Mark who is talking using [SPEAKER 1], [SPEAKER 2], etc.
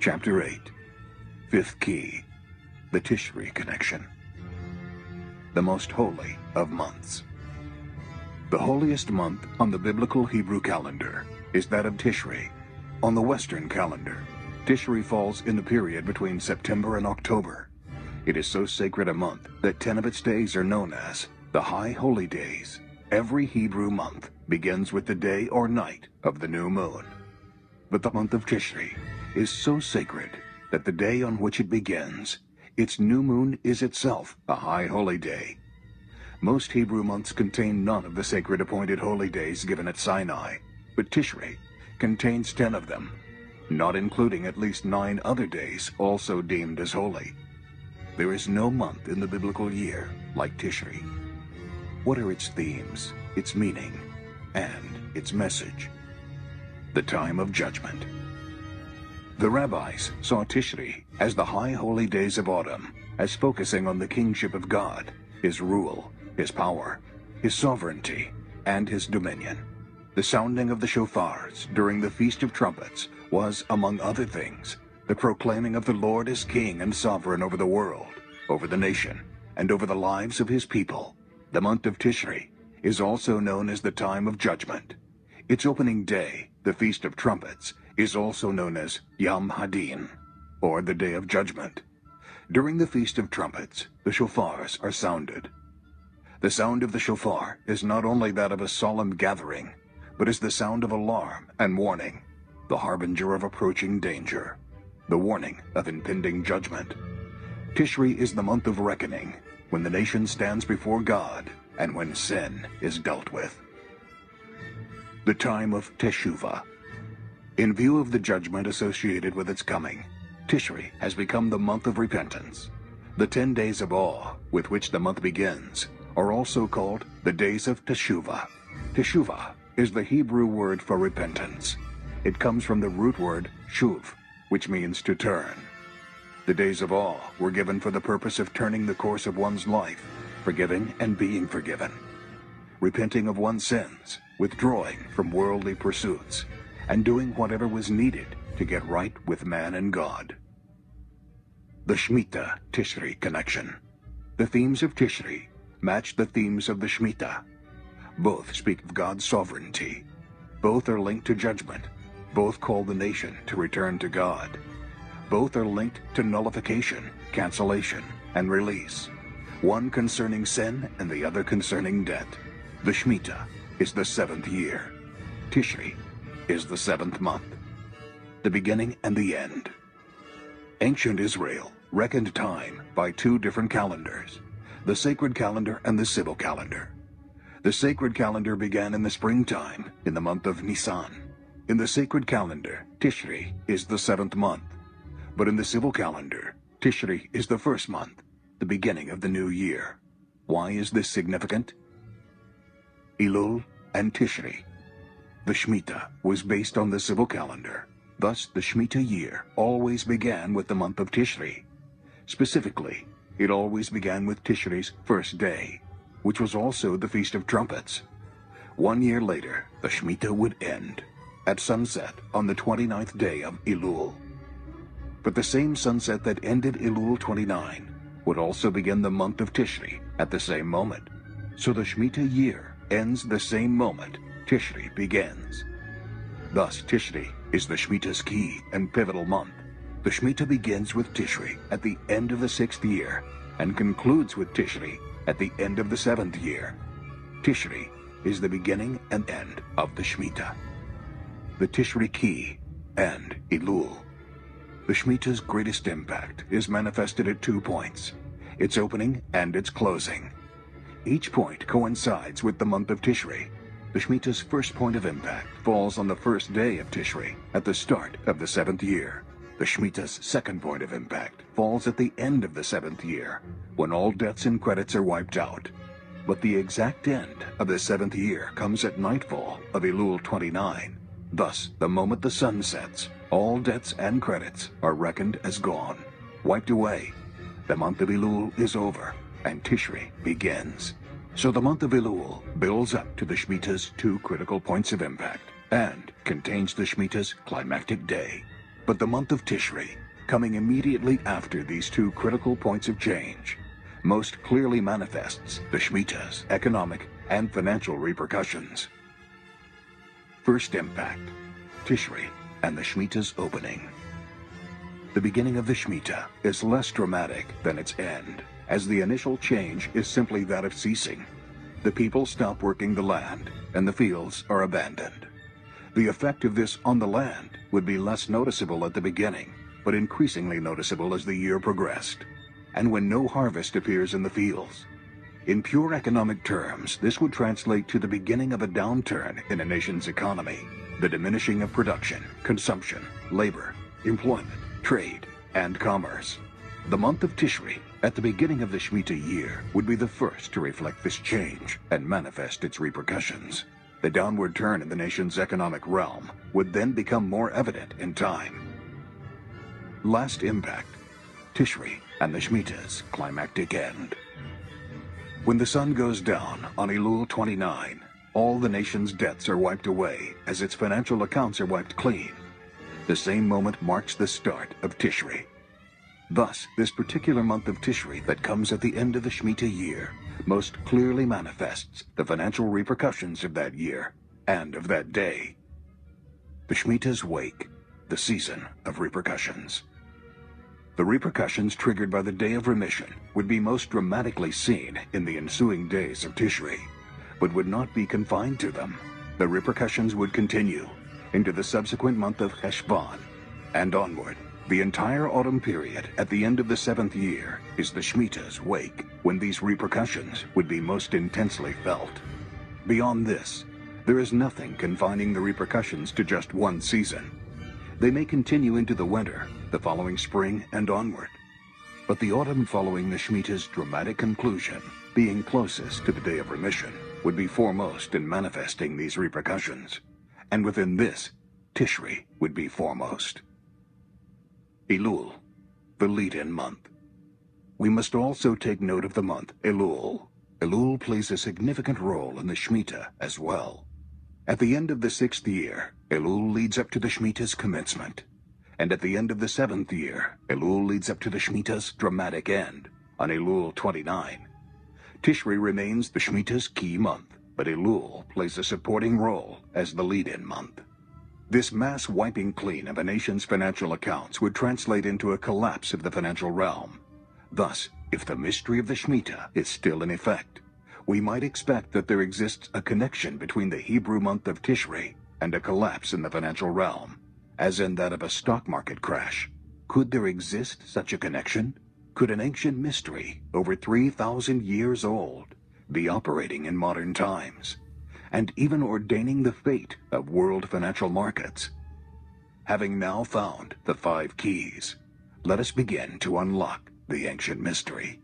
[SPEAKER 1] Chapter 8. Fifth Key. The Tishri Connection. The most holy of months. The holiest month on the biblical Hebrew calendar is that of Tishri. On the Western calendar, Tishri falls in the period between September and October. It is so sacred a month that 10 of its days are known as the High Holy Days. Every Hebrew month begins with the day or night of the new moon. But the month of Tishri is so sacred that the day on which it begins, its new moon is itself a high holy day. Most Hebrew months contain none of the sacred appointed holy days given at Sinai, but Tishri contains 10 of them, not including at least 9 other days also deemed as holy. There is no month in the biblical year like Tishri. What are its themes, its meaning, and its message? The time of judgment. The rabbis saw Tishri as the high holy days of autumn, as focusing on the kingship of God, his rule, his power, his sovereignty, and his dominion. The sounding of the shofars during the Feast of Trumpets was, among other things, the proclaiming of the Lord as king and sovereign over the world, over the nation, and over the lives of his people. The month of Tishri is also known as the time of judgment. Its opening day, the Feast of Trumpets, is also known as Yom Hadin, or the Day of Judgment. During the Feast of Trumpets, the shofars are sounded. The sound of the shofar is not only that of a solemn gathering, but is the sound of alarm and warning, the harbinger of approaching danger, the warning of impending judgment. Tishri is the month of reckoning, when the nation stands before God and when sin is dealt with. The time of Teshuvah. In view of the judgment associated with its coming, Tishri has become the month of repentance. The 10 days of awe with which the month begins are also called the days of Teshuvah. Teshuvah is the Hebrew word for repentance. It comes from the root word shuv, which means to turn. The days of awe were given for the purpose of turning the course of one's life, forgiving and being forgiven, repenting of one's sins, withdrawing from worldly pursuits, and doing whatever was needed to get right with man and God. The Shemitah Tishri Connection. The themes of Tishri match the themes of the Shemitah. Both speak of God's sovereignty. Both are linked to judgment. Both call the nation to return to God. Both are linked to nullification, cancellation, and release. One concerning sin and the other concerning debt. The Shemitah is the 7th year. Tishri is the 7th month. The beginning and the end. Ancient Israel reckoned time by 2 different calendars, the sacred calendar and the civil calendar. The sacred calendar began in the springtime, in the month of Nisan. In the sacred calendar, Tishri is the 7th month. But in the civil calendar, Tishri is the 1st month, the beginning of the new year. Why is this significant? Elul and Tishri. The Shemitah was based on the civil calendar. Thus, the Shemitah year always began with the month of Tishri. Specifically, it always began with Tishri's first day, which was also the Feast of Trumpets. 1 year later, the Shemitah would end at sunset on the 29th day of Elul. But the same sunset that ended Elul 29 would also begin the month of Tishri at the same moment. So the Shemitah year ends the same moment Tishri begins. Thus, Tishri is the Shemitah's key and pivotal month. The Shemitah begins with Tishri at the end of the 6th year and concludes with Tishri at the end of the 7th year. Tishri is the beginning and end of the Shemitah. The Tishri key and Elul. The Shemitah's greatest impact is manifested at 2 points, its opening and its closing. Each point coincides with the month of Tishri. The Shemitah's first point of impact falls on the first day of Tishri, at the start of the 7th year. The Shemitah's second point of impact falls at the end of the 7th year, when all debts and credits are wiped out. But the exact end of the 7th year comes at nightfall of Elul 29. Thus, the moment the sun sets, all debts and credits are reckoned as gone, wiped away. The month of Elul is over, and Tishri begins. So the month of Elul builds up to the Shemitah's 2 critical points of impact and contains the Shemitah's climactic day. But the month of Tishri, coming immediately after these two critical points of change, most clearly manifests the Shemitah's economic and financial repercussions. First impact, Tishri and the Shemitah's opening. The beginning of the Shemitah is less dramatic than its end, as the initial change is simply that of ceasing. The people stop working the land, and the fields are abandoned. The effect of this on the land would be less noticeable at the beginning, but increasingly noticeable as the year progressed, and when no harvest appears in the fields. In pure economic terms, this would translate to the beginning of a downturn in a nation's economy, the diminishing of production, consumption, labor, employment, trade, and commerce. The month of Tishri, at the beginning of the Shemitah year, would be the first to reflect this change and manifest its repercussions. The downward turn in the nation's economic realm would then become more evident in time. Last impact, Tishri and the Shemitah's climactic end. When the sun goes down on Elul 29, all the nation's debts are wiped away as its financial accounts are wiped clean. The same moment marks the start of Tishri. Thus, this particular month of Tishri that comes at the end of the Shemitah year most clearly manifests the financial repercussions of that year and of that day. The Shemitah's wake, the season of repercussions. The repercussions triggered by the Day of Remission would be most dramatically seen in the ensuing days of Tishri, but would not be confined to them. The repercussions would continue into the subsequent month of Heshvan and onward. The entire autumn period at the end of the 7th year is the Shemitah's wake, when these repercussions would be most intensely felt. Beyond this, there is nothing confining the repercussions to just one season. They may continue into the winter, the following spring, and onward. But the autumn following the Shemitah's dramatic conclusion, being closest to the Day of Remission, would be foremost in manifesting these repercussions. And within this, Tishri would be foremost. Elul, the lead-in month. We must also take note of the month Elul. Elul plays a significant role in the Shemitah as well. At the end of the 6th year, Elul leads up to the Shemitah's commencement. And at the end of the 7th year, Elul leads up to the Shemitah's dramatic end, on Elul 29. Tishri remains the Shemitah's key month, but Elul plays a supporting role as the lead-in month. This mass wiping clean of a nation's financial accounts would translate into a collapse of the financial realm. Thus, if the mystery of the Shemitah is still in effect, we might expect that there exists a connection between the Hebrew month of Tishri and a collapse in the financial realm, as in that of a stock market crash. Could there exist such a connection? Could an ancient mystery, over 3,000 years old, be operating in modern times, and even ordaining the fate of world financial markets? Having now found the 5 keys, let us begin to unlock the ancient mystery.